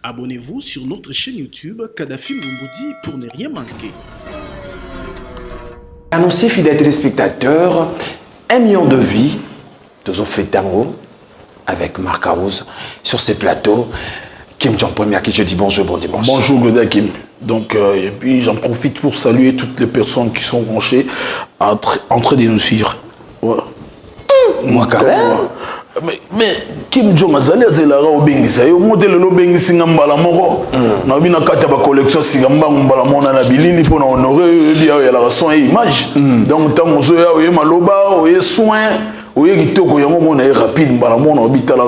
Abonnez-vous sur notre chaîne YouTube Kadhafi Moumoudi pour ne rien manquer. Annoncé, fidèles téléspectateurs, 1 million de vies de Zofé Tango avec Marc House sur ces plateaux. Kim Jong Premier qui je dis bonjour, bon dimanche. Bonjour Goda Kim. Donc, et puis j'en profite pour saluer toutes les personnes qui sont branchées en train de nous suivre. Ouais. Moi quand même. Mais Kim Jong azali azelara obengisa yo modèle lo bengisi ngambala moko na bina kata ba collection sigamba ngambala mona na bilili pour honorer dia ya la son et image donc tant ozo ya oye maloba oye soin oye kitoko yango mona rapide mbala mona obitala.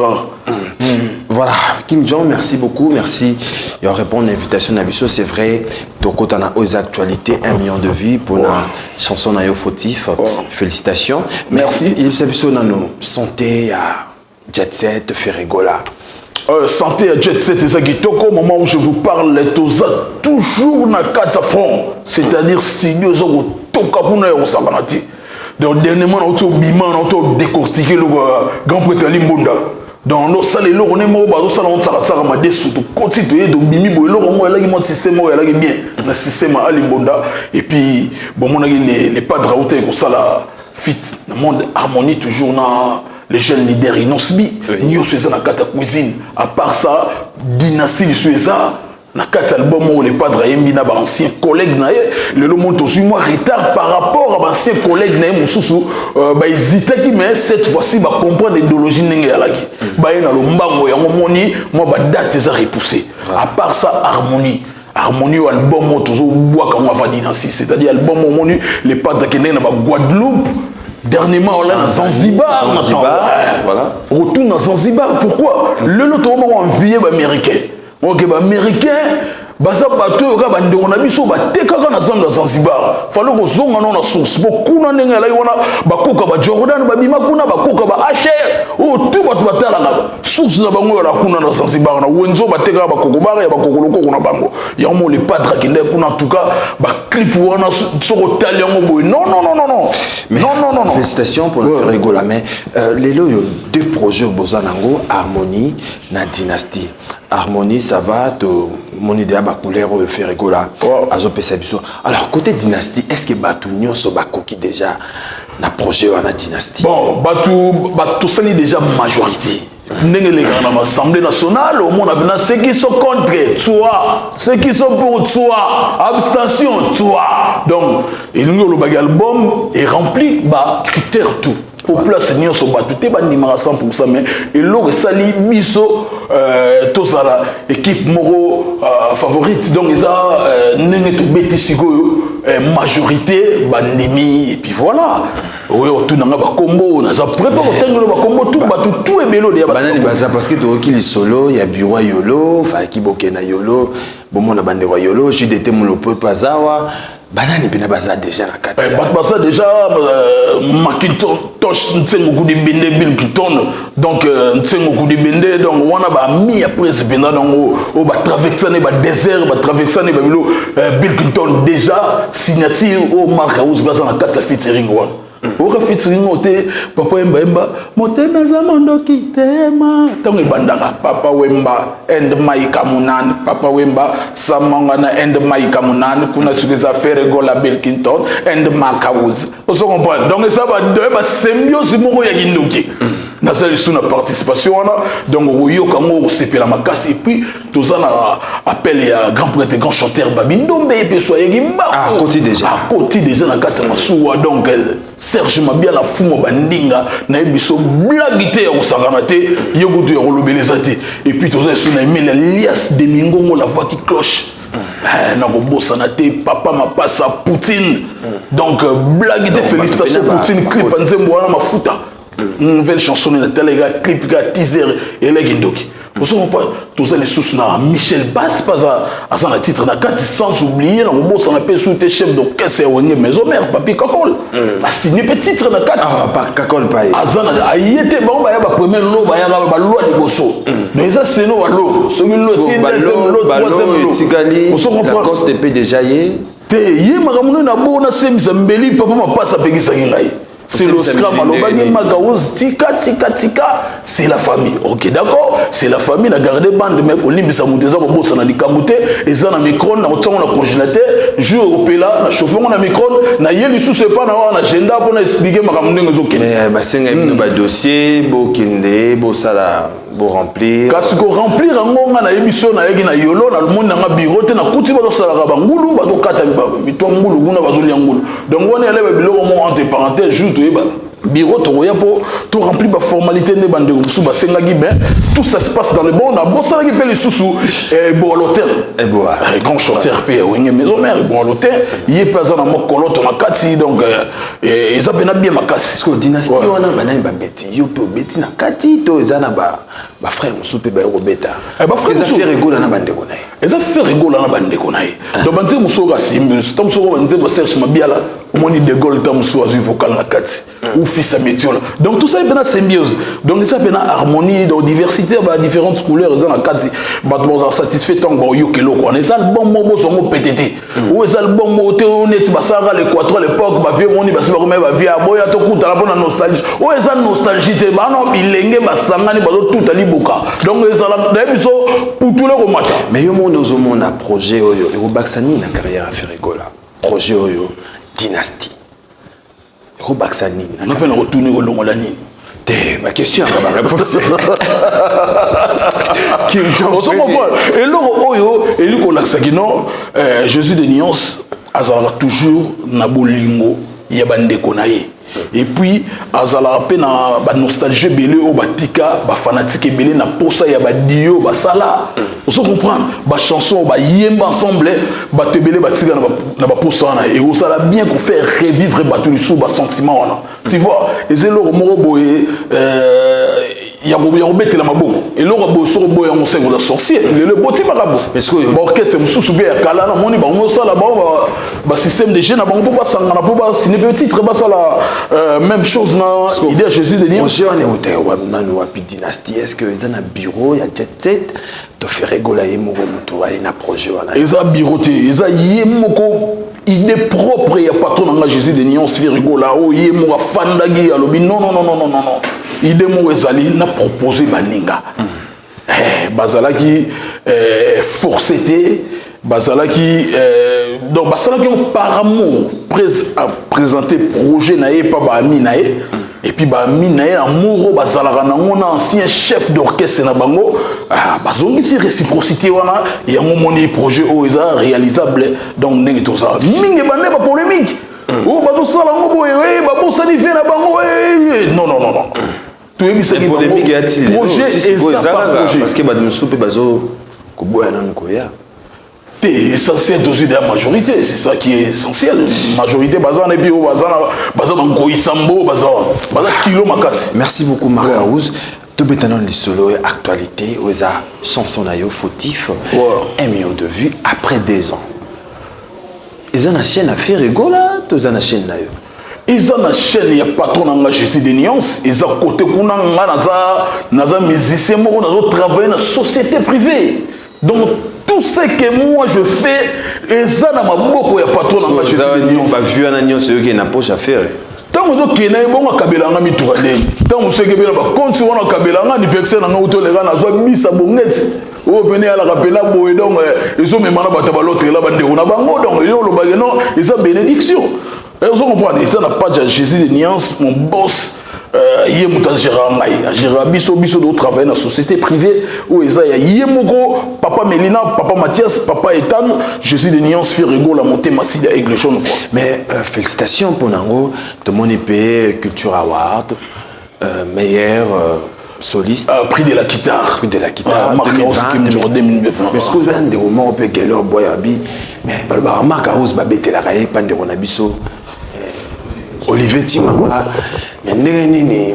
Voilà, Kim Jong, merci beaucoup, merci. Il répond à l'invitation d'Abisso, c'est vrai. Donc, on a aux actualités 1 million de vues pour la chanson Nayo Fautif. Félicitations. Merci. Il s'agit de nos santé à Jet Set, Ferregola. Santé à Jet Set, c'est ça qui toque au moment où je vous parle, toujours na 4 francs. C'est-à-dire, si nous avons toka pour nous, on s'en va. Donc, dernièrement, on a décortiqué le grand prêtre Limbonda. Donc, nos salles, on est mort, on a des sous, continuer de bimi, on a un système, on a bien, le système à Limbonda. Et puis, bon, on a les padres à hauteur, ça la fit, dans le monde harmonie, toujours dans les jeunes leaders, ils n'ont subi, nous sommes dans la cuisine. À part ça, dynastie, ils sont na 4 albums où les padres yembina ba anciens collègues na le monde aussi moi retard par rapport à anciens collègues na mususu ba hésiter qui mais cette fois-ci ba comprendre l'idéologie ndenge yalaki ba na lo mbango ya moni moi ba date za repoussé à part ça harmonie au album toujours bois comme va dynastie c'est-à-dire album au moni les padres qui na ba Guadeloupe dernièrement on a Zanzibar voilà retourne à Zanzibar pourquoi le lot au moment envié ba américain. Ok, bah américain, bah ça bateau, bah on a mis sur bah t'es quand on a zone de Zanzibar, fallo que zone on a source, beaucoup na n'enga là on a bah koka bah Jordan, bah bima kuna bah koka bah Asher, oh tout bah tout là là, source na bango la kuna na Zanzibar na wenzo bah t'es quand bah kokobara ya bah kokoloko kuna bango, ya on les padres qui n'ont en tout cas bah clip ou on a sur hôtel ya on non. Mais non. Félicitations pour le Ferregola. Mais les deux projets au Bozanango, Harmonie, na Dynastie. Harmonie, ça va, mon idée à couleur au Ferregola. Alors, côté Dynastie, est-ce que Batounion Sobako qui déjà na projet à la Dynastie? Bon, Batou ça déjà majorité. Dans l'Assemblée nationale, au monde, ceux qui sont contre toi, ceux qui sont pour toi, abstention, toi. Donc, l'album est rempli de critères tout. Pour place nous sommes battus pas ni 100% mais et l'autre sali biso tout ça là équipe moro favorite donc ils a n'engé tout bétisigo majorité bandemi et puis voilà oui tout n'anga ba combo na za prépa ko ba combo tout est bélo dia banani baza parce que to ki solo il y a bureau yolo fa ki bokena yolo bon mon bande yolo JDT molopo pazawa banani pena baza déjà na kati baza déjà Macintosh ntengo kudi bende Bill Clinton donc ntengo kudi bende donc wana ba mi après pendant donc o ba traverser ba désert ba traverser ba bilo Bill Clinton déjà signature au Mark House baza na kati featuring wana oka featuring ote papa Wemba motema za mondo kitema tango bandaka papa Wemba and Mike Munani papa Wemba samangana and Mike Munani kuna sukiza Ferregola Bill Clinton and Mark House oso comprendre donc ça va de symbiose moko ya kindoki na sali suna participation donc oyoka ngo sepela makasi et puis tozana appel ya grand prêtre grand chanteur Babindombe et puis soyez gimba à côté déjà na kata masuwa donc Serge Mabia la fumo bandinga na biso blagité ya osakanate yogutu ya kolobelezate et puis tozana suna Emile Elias de Mingongo la voix qui cloche na kobosana te papa mapasa Poutine donc blagité félicitations Poutine clip nzembo wana mafuta nouvelle chanson de la télé clip teaser et les gindoki Vous savez pas, tous les sous na Michel Bass pas à son titre na 4 sans oublier na boss on appelle sous tes chef d'orchestre et maison mère papi Kakol a signé petit titre na 4 ah pas Kakol pas azana ayete ba ba ya ba premier lot ba ya ba loi de bosso mais ça c'est no lo celui lo c'est le troisième Tikali la cause TP déjà yé te yé makamuno na bona semisa mbeli papa ma passa pekisa ngai C'est l'Oscar Malobani Magaouz, tika, c'est la famille. Ok, d'accord? C'est la famille, la garde bande, mais au limite, ça monte des arbres, ça n'a dit Kamouté, et ça n'a micro, on a congélateur, joue au péla, la chauffeur, on a micro, na yeli sous ce pas, on a agenda pour expliquer ma camouflage. Mais c'est un dossier, beau kinde, beau sala. Pour remplir. Parce que remplir un moment na émission na yegi na yolo na le monde na bureau te na kuti ba sala ka bangulu ba to kata mi to ngulu kuna ba zoli ngulu. Donc on est là biloko mo entre parenthèses juste ba bureau to ya pour tout remplir ba formalité ne bande musu ba senga gi ben tout ça se passe dans le bon na bon ça qui pele susu bon l'hôtel et bon grand chanteur pe winge maison mère bon l'hôtel y est pas na mokolo to na kati donc ils appellent bien makasi parce que dynastie wana bana ba beti yo pe beti na kati to ezana ba frère musupe ba robeta parce que ça fait rigoler na bande konaï et ça fait rigoler na bande konaï donc banze musoga simbus tam so banze ba cherche mabiala moni de gol tam so azu vocal na kati ou fils à métier là donc tout ça est bien symbiose donc ça est bien harmonie dans diversité ba différentes couleurs dans la kati ba bon satisfait tant ba yo kelo ko on est bon mo so mo PTT ou est bon mo te honnête ba sanga l'équateur l'époque ba vieux moni ba se ba ba vieux boya to kuta la bonne nostalgie ou est nostalgie te ba non bilenge ba sanga ni ba tout ali boka donc ça la biso pour tous les remata mais yo monde au monde a projet oyo et Robaksani na carrière à faire rigola projet oyo dynastie Robaksani on appelle retourner au long la nuit ma question ma réponse qui on se comprend et là oyo et lui ko laksaki non Jésus de Nyons azala toujours na bolingo ya bande konaye et puis azala pe na ba nostalgie belé o batika ba fanatique belé na posa ya ba dio ba sala on se comprend ba chanson ba yemba ensemble ba te belé ba tika na ba posa na et on sala bien qu'on fait revivre ba tout le sous ba sentiment wana tu vois et c'est le moro boye ya robeti la maboko et le rabo so boye on sait la sorcier le boti marabo parce que orchestre mususu bien kala na moni ba on sala ba système de jeunes ba on peut pas sangana pour ba signer titre ba sala même chose na idée Jésus de Nyons on jeune hôtel wa nanu wa dynastie est-ce que ils ont un bureau il y a jet set to faire rigoler moko muto wa ina projet wana ils ont bureau te ils ont yemoko idée propre ya patron na Jésus de Nyons faire rigoler o yemo fandagi alobi non idée mo ezali na proposer baninga bazalaki forcété bazalaki donc bazalaki par amour présenter projet naé pas ba ami naé et puis ba ami naé amour bazalaka nango na ancien chef d'orchestre na bango bazongi si réciprocité wana ya moni projet o eza réalisable donc ndenge tout ça mingi bande ba polémique o ba to sala ngo boye ba bosani fait na bango non tu es mis polémique ya ti projet et parce que ba de soupe bazo ko boya nan ko ya essentiel aussi de la majorité, c'est ça qui est essentiel. Majorité, bazan et puis bazan koisambo, bazan kilo makasi. Merci beaucoup Marc Aouz. Tout maintenant les solos et actualité, aux chansons nayo fautif, 1 million de vues après 2 ans. Ils ont une chaîne à faire rigola, tous une chaîne nayo. Ils ont une chaîne, il y a patron dans Jésus de Nyons, ils ont côté kuna naza musicien, moi on travailler dans la société privée. Donc tout ce que moi je fais, et ça n'a pas beaucoup de patron dans Jésus de Nyons. Bah vu à Nyons, c'est eux qui n'ont pas à faire. Tant que vous avez un kabelanga mitouadé, tant que vous avez un compte sur un kabelanga, ni vexé dans notre les gars, n'a pas mis sa bonnette. Vous venez à la rapena boy donc ils ont même pas l'autre là bande on a bango donc ils ont le bagnon, ils ont bénédiction. Vous comprenez, ils n'a pas de Jésus de Nyons, mon boss. Il y a biso de travail dans la société privée où il y a papa Mélina, papa Mathias, papa Ethan, Jésus de Nyons fait rigoler la montée massive avec les jeunes. Mais félicitations pour Nango, de mon épée, Culture Award, meilleur soliste. Prix de la guitare. Prix de la guitare. Marc Aouz qui me dit 2009. Mais ce que vous avez des moments, on peut gagner leur boyabi. Mais Marc Aouz va bêter la raille, pas de Ronabiso. Olivier Timama, mais Nérénini,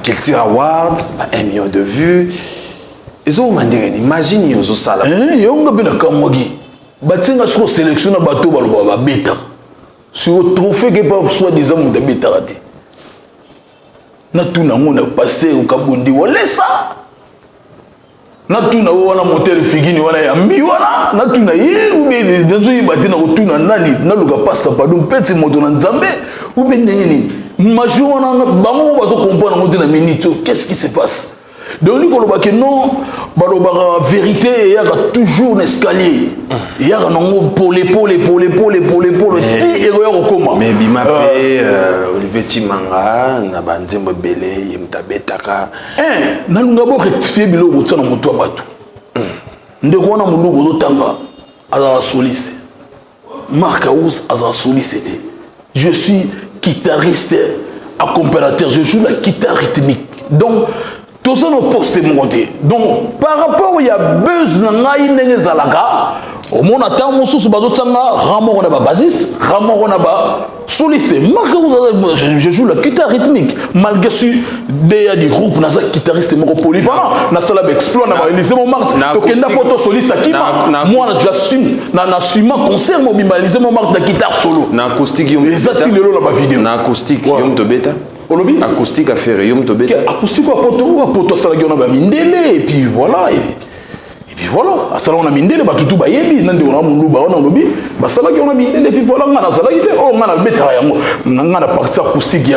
Culture Award, 1 million de vues. Ils ont demandé, imagine, ils ont ça là. Ils ont bien Kamwagi. Batinga sur sélection à bateau, va bêta. Sur le trophée qui pas soit des hommes de bêta. Na tout na on a passé au Kabundi, on laisse ça. Na tout na on a monté le figini, on a yambi, voilà. Na tout na yé ou bien dans une batina retourne nani, na luka pasta pardon petit moto na Nzambe. ou bien major on a bango bazo comprendre na minute qu'est-ce qui se passe donc nous kolobaki non balobaka vérité il y a toujours un escalier il y a non pour l'épaule ti et comment mais bima pe Olivier Timanga na banzembo belé yemtabetaka na lunga bo rectifier biloko tsana moto abatu ndeko na mundu go tanga ala soliste Marc Aouz ala soliste je suis guitariste accompagnateur je joue la guitare rythmique donc tout ça nos postes monté donc par rapport il y a besoin ngai ndenge zalaka au monde attend mon sous bazo tsanga ramo on a ba bassiste ramo on a ba soliste Marc Aouz je joue la guitare rythmique malgré si des du groupe na za guitariste moko polyvalent na sala ba exploit na ba Élysée Montmartre to kenda photo soliste akima moi j'assume na assume concert mo bima Élysée Montmartre de guitare solo na acoustique yom les ati lelo na ba vidéo na acoustique yom to beta Olobi acoustique à faire yom to beta acoustique à poto sala giona ba mindele et puis voilà et puis voilà sala on a mindele ba tutu ba yebi nande on a mundu ba on olobi ba sala giona mindele et puis voilà ngana sala gite oh ngana beta yango ngana partie acoustique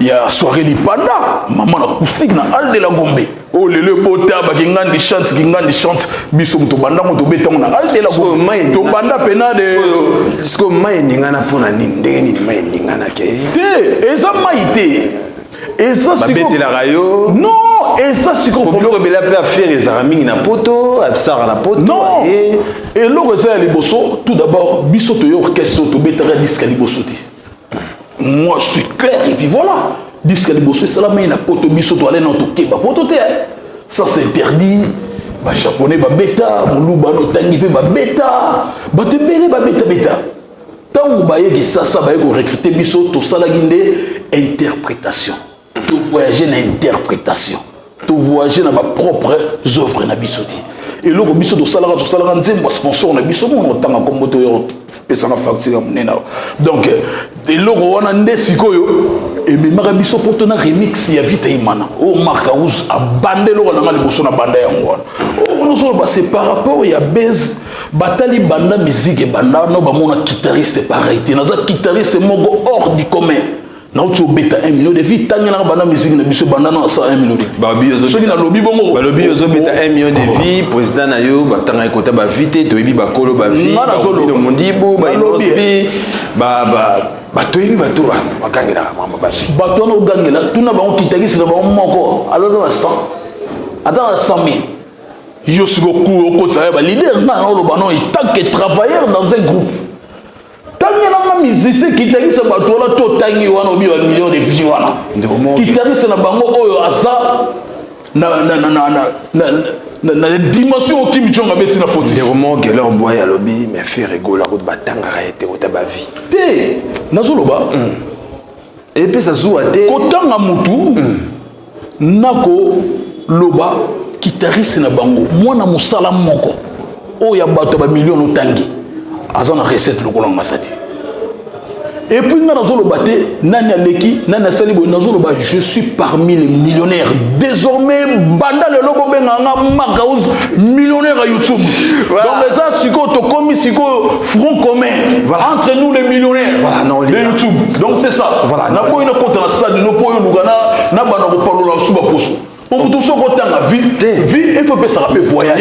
ya soirée lipanda maman acoustique na al de la Gombe oh lele bota ba ngandi chante biso muto banda muto beta on al de la Gombe to banda pena de sko mai ningana pona ndenge ni mai ningana ke te eza maite et ça c'est quoi la rayo non et ça c'est quoi pour le rebelle à faire les amis na poto absar na poto non et le ça les bosso tout d'abord biso to orchestre to betara disque liboso ti moi je suis clair et puis voilà disque liboso ça la main na poto biso to aller na to keba poto te ça c'est interdit ba japonais ba beta muluba no tangi pe ba beta ba te bele ba beta tant ba yeki ça ba yeko recruter biso to sala ginde interprétation tout voyager na interprétation tout voyager na ma propre œuvre na bisoti et là biso to sala nzembo sponsor na biso mo tanga comme to yo pesanga facture monena donc de loro wana ndesikoyo et me mara biso poto na remix ya vita imana o Marc Aouz abande loro na liboso na banda yango wana on so ba c'est par rapport ya base batali banda musique et banda no ba mona guitariste pareil na za guitariste mogo hors du commun na utu beta 1 million de vie tanya na banda musique na biso banda na 100 1 million ba biso so na lobby bongo ba lobby zo beta 1 million de vie président na yo ba tanga ekota ba vite to yebi ba kolo ba vie ba no mondibo ba inosbi ba to yebi ba to ba gangela mama ba to no gangela tuna ba kitagisi na ba moko alaza ba 100 attends 100 000 yo siko ku ko tsaya ba leader na lo ba non tant que travailleur dans un groupe tangela ma musicien guitariste bato la to tangi wana obi ba million de vues wana guitariste na bango oyo asa na dimension qui me jonga beti na foti de roman gelor boy ya lobby mais fait rigoler route batanga raete ota ba vie te nazoloba et puis ça joue à te kotanga mutu nako loba guitariste na bango mwana musala moko oyo bato ba million otangi azana recette lokola ngasati et puis na nazolo baté nani aleki nani sali bo nazolo ba je suis parmi les millionnaires désormais banda le lobo benga Marc Aouz millionnaire à YouTube voilà. Donc les ça siko to komi siko front commun voilà. Entre nous les millionnaires voilà non de YouTube donc c'est ça voilà na po ina contre la stade no po yo lugana na bana ko parler la suba poso pour tout ça qu'on a vie il faut que ça rappelle voyage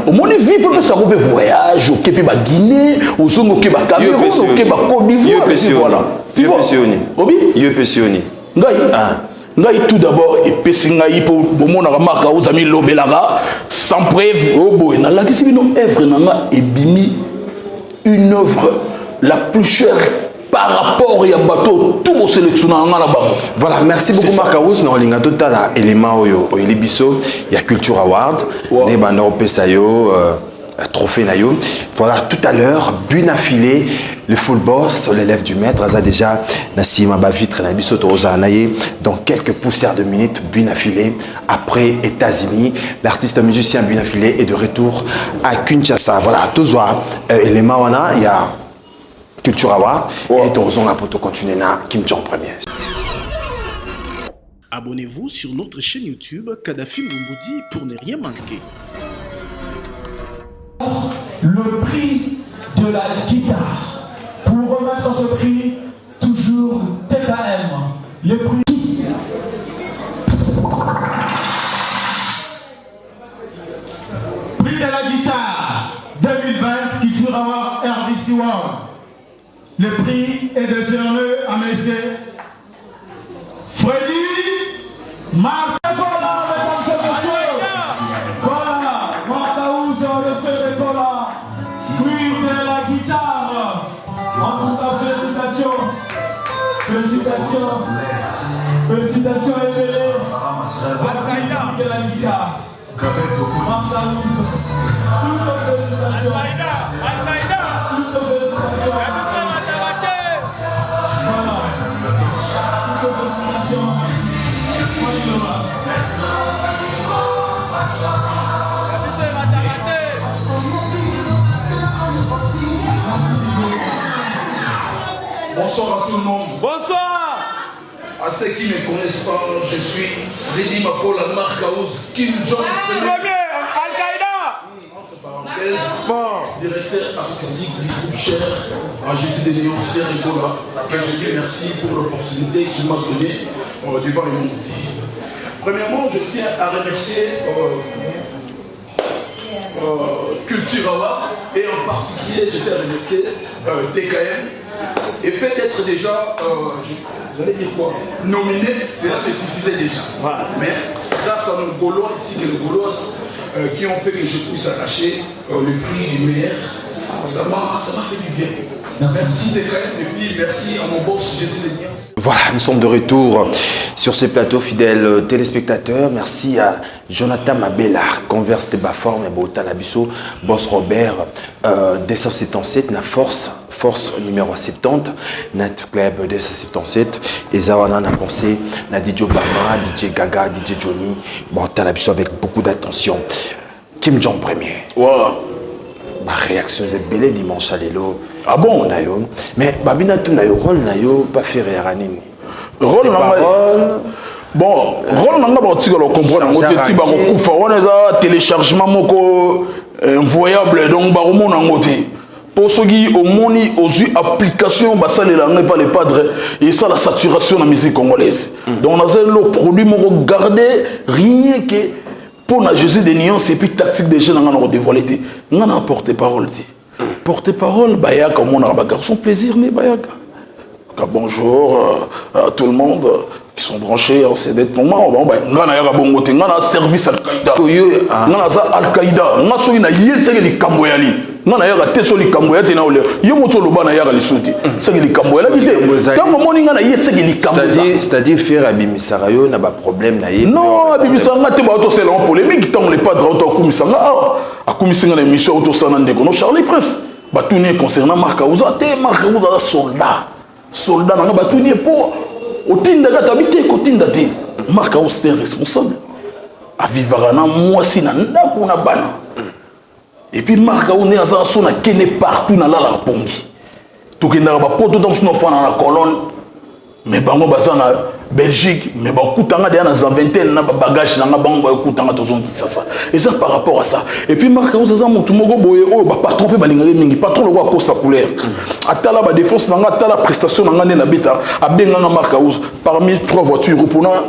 au monde vie il faut que ça rappelle voyage au Québec ba Guinée au Zongo Québec Cameroun au Québec Côte d'Ivoire voilà tu vois obi yo pesioni ngai tout d'abord et pesingai pour mona Marc Aouz ami lobelara sans preuve au boy na la kisi bino œuvre nanga et bimi une œuvre la plus chère par rapport à bateau tout au sélectionneur voilà merci beaucoup Marc Aouz no linga total élément oyo oyelibiso ya culture award ne bando pesayo trophée nayo voilà tout à l'heure bune affilée le full boss sur l'élève du maître a déjà Nassima ba vitre na biso toza naye dans quelques poussières de minutes bune affilée après États-Unis l'artiste musicien bune affilée est de retour à Kinshasa voilà toujours élément wana il y a Culture Award et Torzon pour continuer na Kim Jong premier. Abonnez-vous sur notre chaîne YouTube Kadhafi Mboumoudi pour ne rien manquer. Le prix de la guitare. Pour remettre ce prix, toujours tête à Le prix. Prix de la guitare 2020 Kiturawa RDC World. Le prix est décerné à messieurs Freddy Marc. Félicitations Epele, Al-Qaïda de la guitare. Al-Qaïda, Al-Qaïda, toutes les félicitations. Voilà. Toutes les félicitations. Bonsoir à tout le monde. Bonsoir. À ceux qui ne connaissent pas, je suis Freddy Makola Marcaus Kim Jong Al-Qaïda. Entre parenthèses, directeur artistique du groupe Cher à Jésus de Lyon, Cher Egola, que je dis merci pour l'opportunité qu'il m'a donnée devant le monde. Premièrement, je tiens à remercier Culturawa et en particulier, je tiens à remercier TKM. Et fait d'être déjà, j'allais dire quoi, nominé, cela me suffisait déjà. Voilà. Mais grâce à nos Gaulois ici, que les Gaulois qui ont fait que je puisse arracher le prix du meilleur, ça m'a fait du bien. Merci TKM et puis merci à mon boss Jésus de Nias. Voilà, nous sommes de retour sur ce plateau, fidèles téléspectateurs. Merci à Jonathan Mabela, Converse de Baforme et Botalabiso, Boss Robert, 277, na Force numéro 70, Nat Club 277, et Zawana n'a pensé, na DJ Obama, DJ Gaga, DJ Johnny, Botalabiso avec beaucoup d'attention. Kim Jong premier. Wow. Ma réaction est belle dimanche à l'élo. Ah bon? Mais Babina tu nayo rôle nayo pas faire ranini. Rôle bon, rôle nanga ba tika lo comprendre ngo te tiba ko kufa wana za téléchargement moko envoyable donc ba romona ngote. Pour ceux qui au moni aux applications ba ça les langues pas les padres et ça la saturation de la musique congolaise. Donc on a le produit moko garder rien que pour la Jésus des nuances et puis tactique des jeunes on a dévoilé on a porté parole porte-parole bayaka mon garçon plaisir mais bayaka. Bonjour à tout le monde qui sont branchés en CD moment on a service Al-Qaïda on a Al-Qaïda on a soki na yese li kamboyali on a yaka te soli kamboyati na ole yo moto loba na yaka li soti c'est li kamboyali te tant moni na yese li kamboyali c'est-à-dire faire abimisara yo na ba problème na ye non abimisara te ba to c'est la polémique tant les pas droit to kumisanga a kumisinga na émission auto sana ndeko no Charlie Prince batuni concernant Marc Aouza soldat nanga batuni pour otinda ka tabite ko tinda te Marc Aouza responsable a vivre na moi si na ndako na bana et puis Marc Aouza aza sona kene partout na la pongi to kenda ba poto dans son enfant na colonne mais bango bazana Belgique mais bakutanga de na za vingtaine na bagage na bango bakutanga tozongi ça et ça par rapport à ça et puis Marc Aouza mutu moko boye o ba patron pe balingale mingi patron le roi Costa couleur atala ba défense nanga atala prestation nanga na bita abenga na Marc Aouza parmi 3 voitures reprenant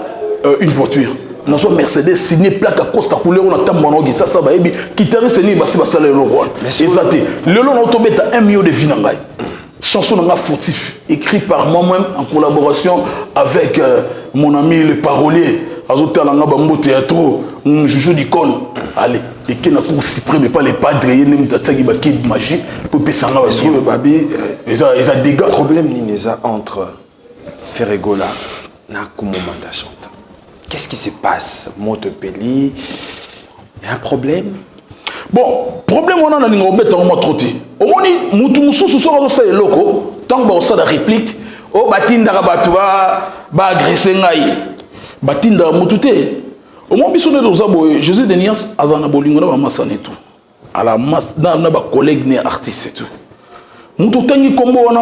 une voiture na so Mercedes signé plaque à Costa couleur on attend monogi ça ba ebi guitariste ni basi basala le roi exacté le long na tobeta 1 million de vinangai chanson nanga fautif écrit par moi-même en collaboration avec mon ami le parolier azote alanga bambo théâtre Joujou d'icône allez et qui n'a pas cyprès mais pas les padres et nem tatsaki ba kid magie pour pesanga ba sur le babi ils a dégâts problème nineza entre Ferregola na Kumomanda chante. Qu'est-ce qui se passe Montepellier il y a un problème. Bon, problème on a na ningo beta mo troti. O moni mutu mususu so ko sa eloko, tant ba sa la réplique, o batinda ka batu ba agresser ngai. Batinda mutu te. O mo biso ne doza boye, Jésus de Nias azana bolingo na ba masane tout. À la masse na ba collègue né artiste tout. Mutu tangi kombo na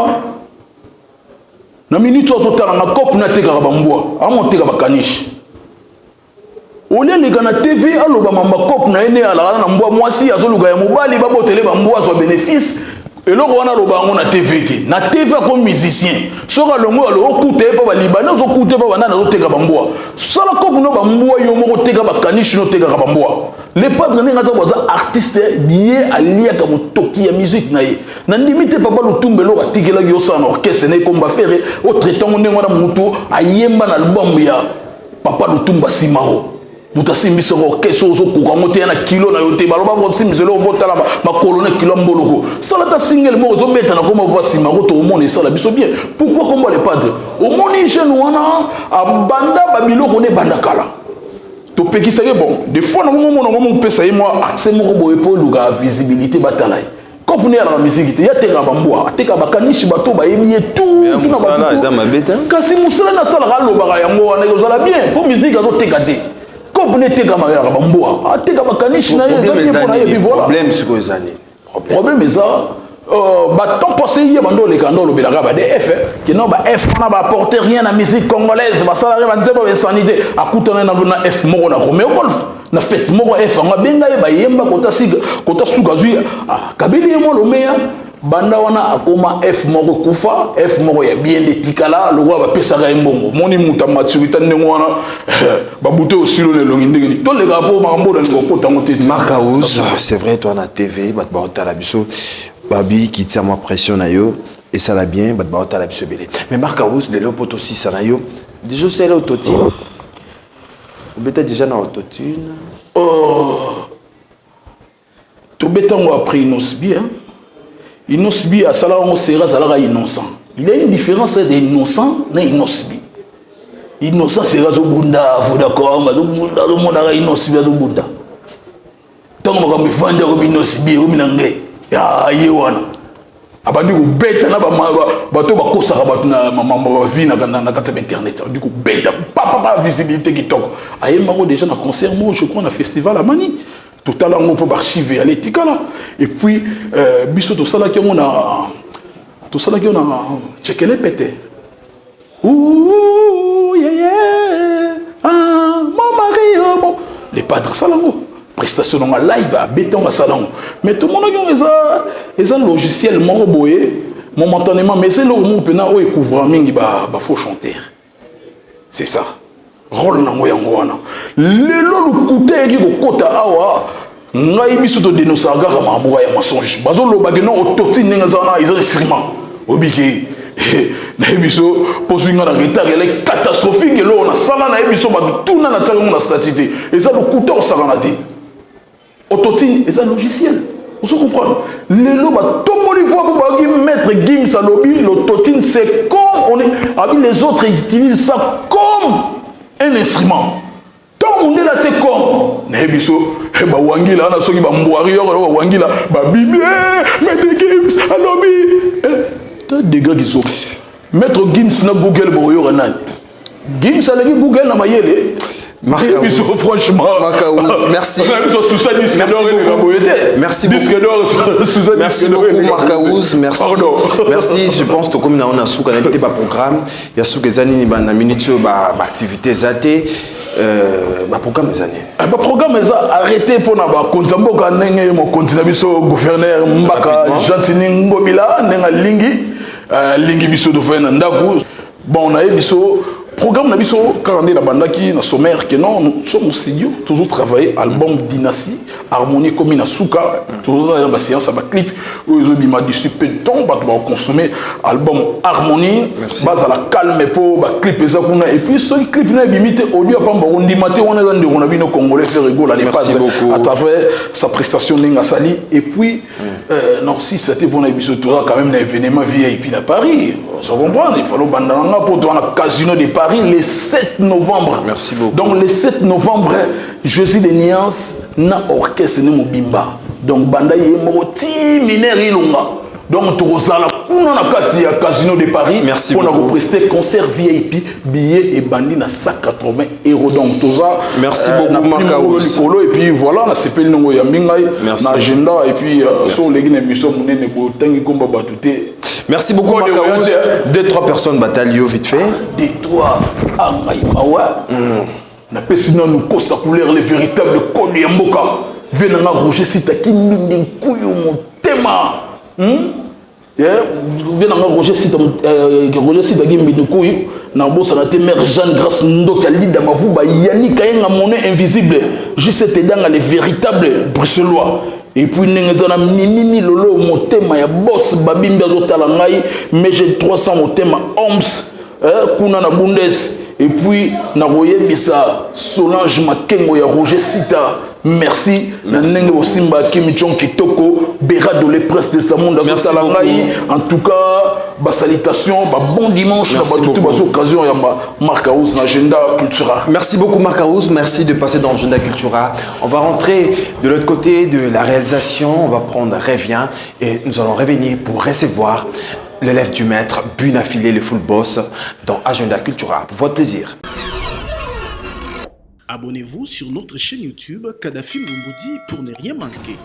na minute o totala na cop na teka ba mbwa, a monter ka ba kanishi. Olé les gars na TV aloba mamba cop na ene ala na mbwa mwasi azoluga ya mobali babotele ba mbwa zo bénéfice Et là, on a le TV. Na TV comme musicien. Sora le mot, alors, écoutez, pas Libanais, écoutez, pas Banana, écoutez, pas Bamboa. Sala comme nous, Bamboa, yomo, écoutez, pas Kanish, écoutez, pas Bamboa. Les padres, n'est pas artistes, liés à l'IA comme Toki, à musique, naïe. N'a limité pas le tumbelo, à Tigela, Yosan, orchestre, n'est comme faire, au traitant, on est moi, Moutou, à Yemba, l'album, ya, papa, le tumba Simaro. Mutasimbi soro keso zo ko monter na kilo na yote baloba ko simbi zelo vota la ma colonne kilo mboloko sala ta single mo zo beta na ko mo voici ma roto au monde sala biso bien pourquoi combat les padres au monde jeune wana abanda babilo ko ne banda kala to pekisa bon des fois na mo pesa moi accès mo ko boye pour luga visibilité batalay quand vous la musique ya teka bamboa teka bakanishi bato ba yebiye tout na ba dans ma bête kasi musala na sala lo ba yango wana yo sala bien pour musique azo teka te. Quand vous n'êtes pas marié à Bamboa, vous n'êtes pas caniche, problème sur les années. Problème est ça. Tant passé hier, bando les canaux, le bélaga, des F, qui n'ont pas F, on n'a apporté rien à la musique congolaise, ça arrive à dire que sanité, à coûter un F, mon a commis au golf, na fait mon F, on a bien gagné, bah yemba kota sugazu, ah, kabili yemo le meilleur. Banda wana akoma F moko kufa F moko ya bien de tikala le roi va pesa ga mbongo moni muta maturité ndenge wana babuto aussi le longi ndenge to le gapo mambo na ngoko tango tete Marcaouz c'est vrai toi na TV bat ba otala biso babi qui tient moi pression na yo et ça l'a bien bat ba otala biso belé mais Marcaouz de l'autre aussi ça na yo déjà c'est l'autotune peut-être déjà na autotune to betango après inosbi hein Inosbi à Salah sera Salah innocent. Il y a une différence d'innocent et inosbi. Innocent sera Zobunda, vous d'accord, mais Zobunda, le monde a inosbi à Zobunda. Tant que je vais vendre inosbi au Minanglais, ya yewana. Abandi ko beta na ba bato ba kosa ba na ma vie na internet. Du coup beta pas visibilité qui toque. Ayemba déjà na concert moi je crois na festival à Mani. Tout à l'heure, on peut archiver à l'éthique là. Et puis, biso tout ça là qui on a, tout ça là qui on a, checké les pétés. Ouh, yeah yeah, ah, mon mari, mon. Les padres salango, prestation en live à béton à salango. Mais tout le monde a les logiciels moroboé, momentanément, mais c'est le moment pena où il couvre un mingi bah faut chanter. C'est ça. Rôle na ngoya ngwana lelo lukuta yeki kokota awa ngai biso to dénoncer kaka mamuka ya mensonge bazoloba ke non ototi ndenge zana ils ont instrument obiki na biso posuinga na retard elle catastrophique lo na sala na biso ba tuna na tsango na statité et ça lukuta osakana te ototi et ça logiciel vous comprenez lelo ba tomoli voix pour ba mettre Gims Salobi l'autotune c'est comme on est avec les autres ils utilisent ça comme un instrument. Tant on est là, c'est comme. Nebiso, bah wangila, on a soki bah mboari, on wangila, bah bibi, maître Gims, alobi. T'as des gars qui sont. Maître Gims na Google boyo renan. Gims a Google na mayele. Marcaouz, franchement. Marcaouz, merci. Merci beaucoup. Merci beaucoup, Marcaouz. Merci. Merci. Je pense que comme on a sous connecté par programme, il y a sous que années ni bana minute ba activité zaté ba programme des années. Ba programme ça arrêté pour na ba konzambo ka nenge mo kontina biso gouverneur Mbaka Jantini Ngobila nenga lingi biso do fena ndaku. Bon on a biso programme na biso quand on est la banda qui na sommaire que non nous sommes au studio toujours travailler album Dynastie harmonie comme na souka toujours dans la séance ba clip où ils ont bima du super ton ba consommer album harmonie base à la calme pour ba clip ça kuna et puis ce clip na bimité audio pa ba on dimate on est dans on a bino congolais faire rigolo à l'époque à travers sa prestation ninga sali et puis non si c'était pour na biso toujours quand même un événement VIP à Paris ça comprend il faut banda pour toi un casino de Paris le 7 novembre. Merci beaucoup. Donc le 7 novembre, Jeudi de Niance, na orchestre ne mobimba. Donc banda yemoti mineri longa. Donc tout ça là, on a kasi à Casino de Paris. Merci beaucoup. On a prester concert VIP, billets et bandit à 180 €. Donc tout ça. Merci beaucoup Marcaouz. Et puis voilà, on s'appelle Nongo Yamingai, na agenda et puis sur les guinées mission munene ko tangi komba batute. Merci beaucoup Marcaouz. 2-3 personnes bataillent vite fait. 2-3 ah maïmawa. Na pesina nous costa couleur les véritables code ya mboka. Venanga Roger Sitaki minde kuyo motema. venanga Roger Sita Gimbinoukou na bossa na te mère Jeanne Grâce Ndoka Lida Mavuba Yannick Kayenga monnaie invisible juste dans les véritables bruxellois et puis n'engezana mimi lolo motema ya boss babimbi azotala ngai mais j'ai 300 motema Oms kuna na Bundes et puis na koyebisa Solange Makengo ya Roger Sita. Merci. Nenge Osimba Kimichon Kitoko, Béra de l'Epresse de Samonda. En tout cas, salutations, bon dimanche, toute occasion, Marc Aouz, l'agenda Cultura. Merci beaucoup Marc Aouz, merci de passer dans l'agenda Cultura. On va rentrer de l'autre côté de la réalisation, on va prendre Revient et nous allons revenir pour recevoir l'élève du maître, Buna Filé, le full boss, dans Agenda Cultura. Pour votre plaisir. Abonnez-vous sur notre chaîne YouTube Kadhafi Mboumoudi pour ne rien manquer.